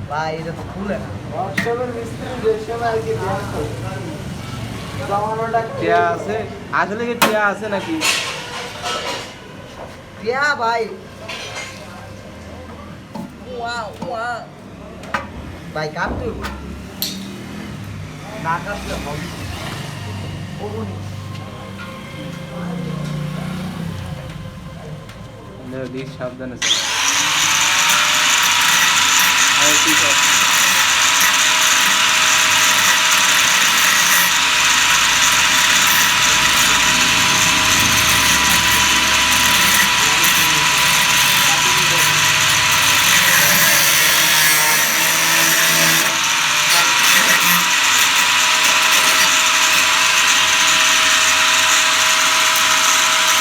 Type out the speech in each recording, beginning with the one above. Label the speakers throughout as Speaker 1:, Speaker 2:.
Speaker 1: ভাই এটা তো খুলে না
Speaker 2: ওয়ার্কশপের মিস্ত্রি দেশে আর কি জামানোটা
Speaker 3: টিয়া আছে আসলে কি টিয়া আছে নাকি
Speaker 1: টিয়া ভাই ওয়া ভাই কাটতে না কাটলে হবে
Speaker 3: দিক সাবধানে ঠিক আছে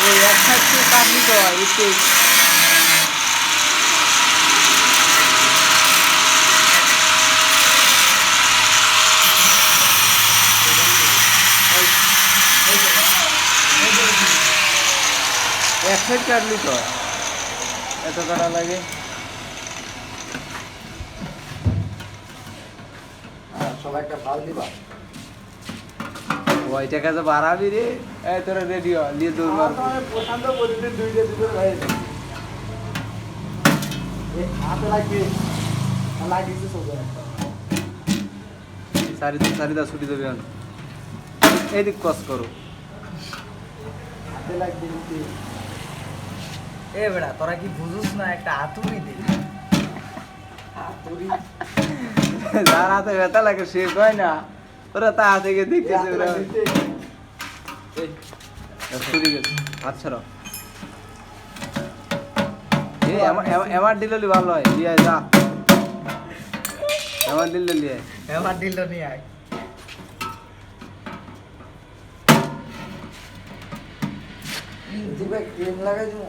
Speaker 3: ওই এক সাইড থেকে কাটলি তো হয় একটু এক সাইড কাটলি তো এত কাটা লাগে
Speaker 2: সবাই একটা ভাল দিবা
Speaker 3: ওই টাকা তো বাড়াবি রে এই তোরা রেডি হ নিয়ে দৌড় মারবো
Speaker 2: পছন্দ করতে দুইটা দুটো ভাই এই হাতে লাগবে লাগিয়েছে সব
Speaker 3: চারিদা ছুটি দেবে এইদিক কস করো
Speaker 2: হাতে লাগবে
Speaker 1: এ বেড়া তোরা কি বুঝুস না একটা হাতুড়ি দে
Speaker 2: হাতুড়ি
Speaker 3: যার হাতে ব্যথা লাগে সে কয় না ওরা তা হাতে গিয়ে দেখতেছে ওরা ছুটি গেছে আচ্ছা রাও এমার দিলে ভালো হয় লিয়ে আয়, যা এমার দিলে লিয়ে আয়।
Speaker 1: এবার দিল নিয়ে আয়
Speaker 2: দিবে ক্রিম লাগাই দিমু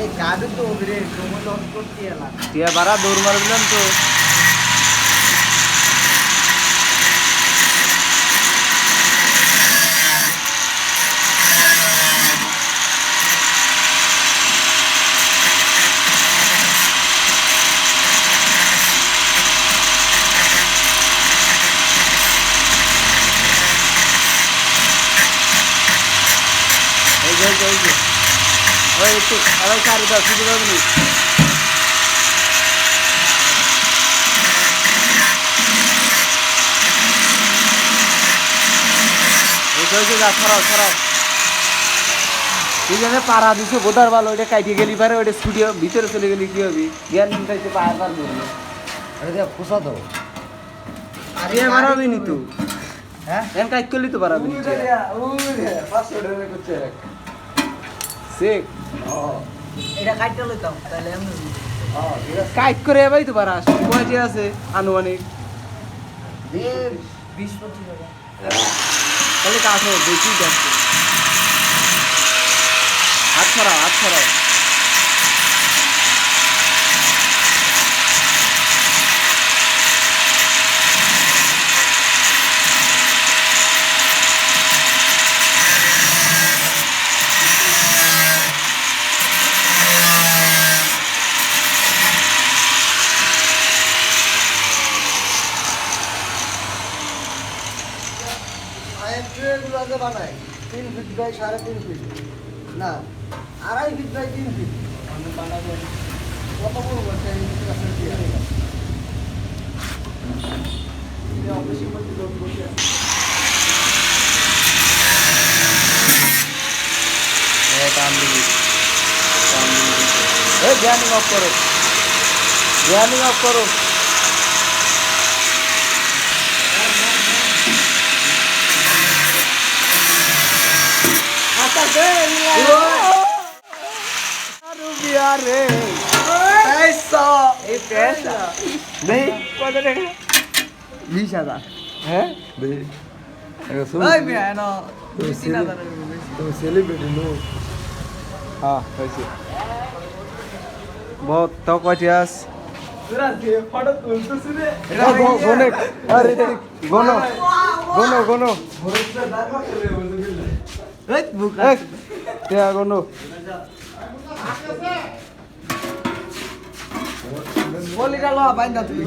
Speaker 1: এই গাড়ি তো ওরে জমে লস করতে এলাম
Speaker 3: টিয়া বাড়া দৌড় মারবিলাম তো ওই একটু আরো চারিদা ছুটি দেবনি পাড়া দিছে বোধার ভালো ওইটা কাইটে গেলি পারে ওইটা স্কুটি ভিতরে চলে গেলি কি হবি জ্ঞান নিতে পায় পারবো
Speaker 2: আরে দেখ খোসা দাও
Speaker 1: আরে
Speaker 3: টিয়া বাড়াবি নি তো
Speaker 1: হ্যাঁ
Speaker 3: এন কাইট করলি তো বাড়াবি নি
Speaker 2: ওরে 500 টাকা করছে
Speaker 3: শেখ
Speaker 1: এটা কাটতে লইতাম তাহলে এমনি
Speaker 2: ঠিক আছে
Speaker 3: কাইট করে এবাই তো বাড়া কয়টি আছে আনুমানিক
Speaker 1: এ 20-25 টাকা
Speaker 3: তাহলে কাঠ হবে বেশি যাচ্ছে হাত ছড়াও হাত ছড়াও
Speaker 2: ট্রেগুলো আগে বানাই 3 ফিট বাই 3.5 ফিট না 2.5 ফিট বাই 3 ফিট আমি বানাবো কত বড় বলছে এই কাছে দিয়ে এই অফিসের মধ্যে লোক বসে আছে
Speaker 3: জ্ঞানিং অফ করো জ্ঞানিং অফ করো রে
Speaker 1: पैसा ये पैसा
Speaker 3: नहीं
Speaker 1: कौन देगा
Speaker 3: 20,000 है
Speaker 1: ओए मैं है ना
Speaker 2: तो
Speaker 1: 3,000
Speaker 2: तो सेलिब्रिटी नो
Speaker 3: हाँ वैसे बहुत तो कटियास
Speaker 2: पूरा दे फटो तुलते सुने
Speaker 3: गोने अरे गोनो गोनो गोनो
Speaker 2: भरोसा दागा कर रहे हो बोल
Speaker 1: এই বুক
Speaker 3: এই, টিয়া কোনো
Speaker 1: বলিটা লো বাইন্দা তুই